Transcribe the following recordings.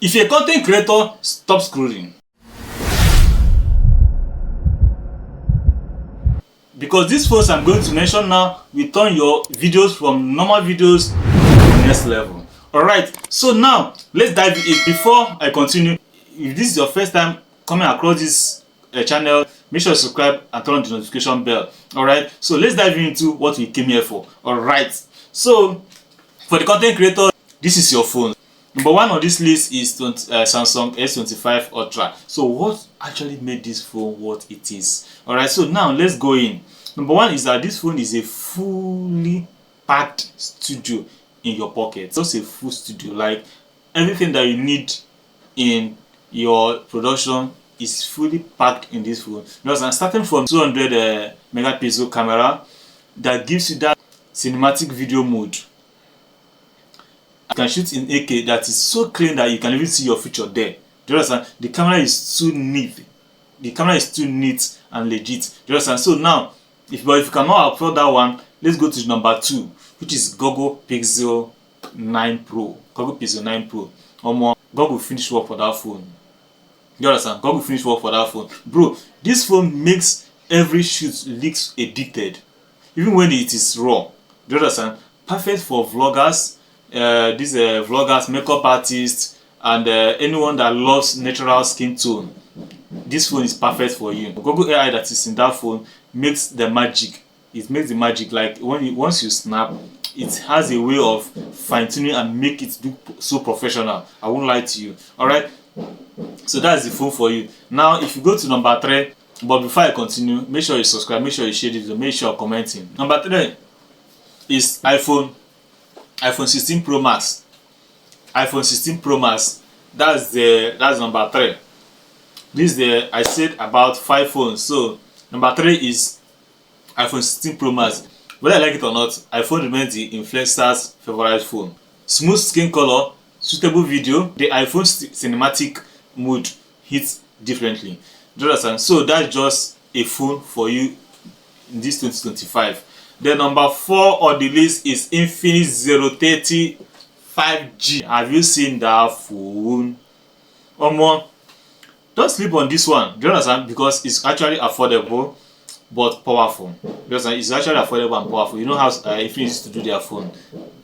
If you're a content creator, stop scrolling. Because these phones I'm going to mention now will turn your videos from normal videos to the next level. Alright, so now let's dive in. Before I continue, if this is your first time coming across this channel, make sure you subscribe and turn on the notification bell. Alright, so let's dive into what we came here for. Alright, so for the content creator, this is your phone. Number one on this list is Samsung S25 Ultra. So what actually made this phone what it is? Alright, so now let's go in. Number one is that this phone is a fully packed studio in your pocket. Just a full studio, like everything that you need in your production is fully packed in this phone. Because I'm starting from 200 megapixel camera that gives you that cinematic video mode. You can shoot in 8K that is so clean that you can even see your feature there. Do you understand? The camera is too neat. The camera is too neat and legit. Do you understand? So now, if you cannot afford that one, let's go to number 2, which is Google Pixel 9 Pro. Google Pixel 9 Pro. Google finish work for that phone. You understand? Google finish work for that phone. Bro, this phone makes every shoot looks edited. Even when it is raw. Do you understand? Perfect for vloggers. These vloggers, makeup artists, and anyone that loves natural skin tone. This phone is perfect for you. Google AI that is in that phone makes the magic. It makes the magic, like once you snap, it has a way of fine-tuning and make it look so professional. I won't lie to you. Alright, so that's the phone for you. Now if you go to number 3, but before I continue, make sure you subscribe, make sure you share this video, make sure you're commenting. Number 3 is iPhone 16 Pro Max. iPhone 16 Pro Max. That's number 3. This is I said about 5 phones. So number 3 is iPhone 16 Pro Max. Whether I like it or not, iPhone remains the influencer's favorite phone. Smooth skin color, suitable video, the iPhone cinematic mode hits differently. Do you understand? So that's just a phone for you in this 2025. The number 4 on the list is INFINIX 030 5G. Have you seen that phone? Don't sleep on this one. Do you understand? Because it's actually affordable but powerful. Because it's actually affordable and powerful. You know how Infinix used to do their phone.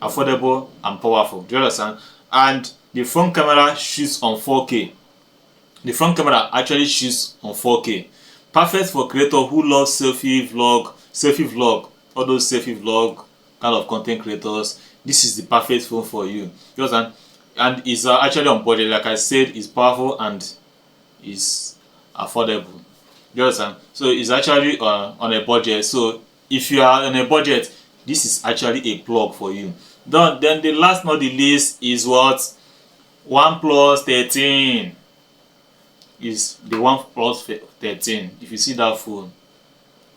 Affordable and powerful. Do you understand? And the front camera shoots on 4K. The front camera actually shoots on 4K. Perfect for creators who love selfie vlog, all those selfie vlog kind of content creators. This is the perfect phone for you. You understand? And it's actually on budget. Like I said, it's powerful and is affordable. You understand? So it's actually on a budget. So if you are on a budget, this is actually a plug for you. Then the last not the least is what? ONEPLUS 13 is the ONEPLUS 13. If you see that phone,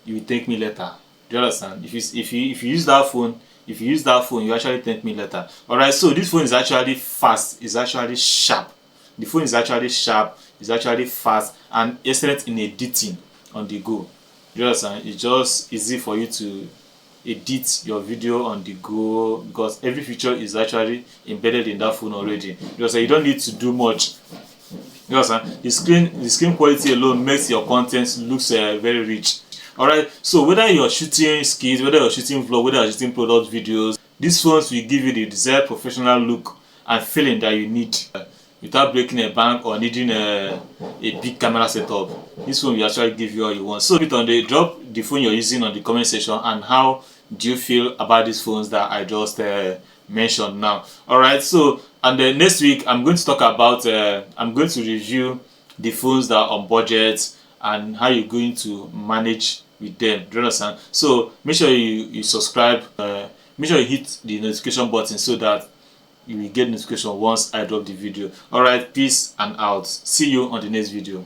you will thank me later. Do you understand? If you use that phone, you actually thank me later. Alright, so this phone is actually fast, it's actually sharp. The phone is actually sharp, it's actually fast, and excellent in editing on the go. You understand? It's just easy for you to edit your video on the go because every feature is actually embedded in that phone already. You don't need to do much. You understand? The screen quality alone makes your content looks very rich. Alright, so whether you're shooting skits, whether you're shooting vlog, whether you're shooting product videos, these phones will give you the desired professional look and feeling that you need without breaking a bank or needing a big camera setup. This phone will actually give you all you want. So drop the phone you're using on the comment section and how do you feel about these phones that I just mentioned now. Alright, so and then next week I'm going to talk about I'm going to review the phones that are on budget and how you're going to manage with them. Do you understand? So make sure you subscribe, make sure you hit the notification button so that you will get notification once I drop the video. Alright, peace and out. See you on the next video.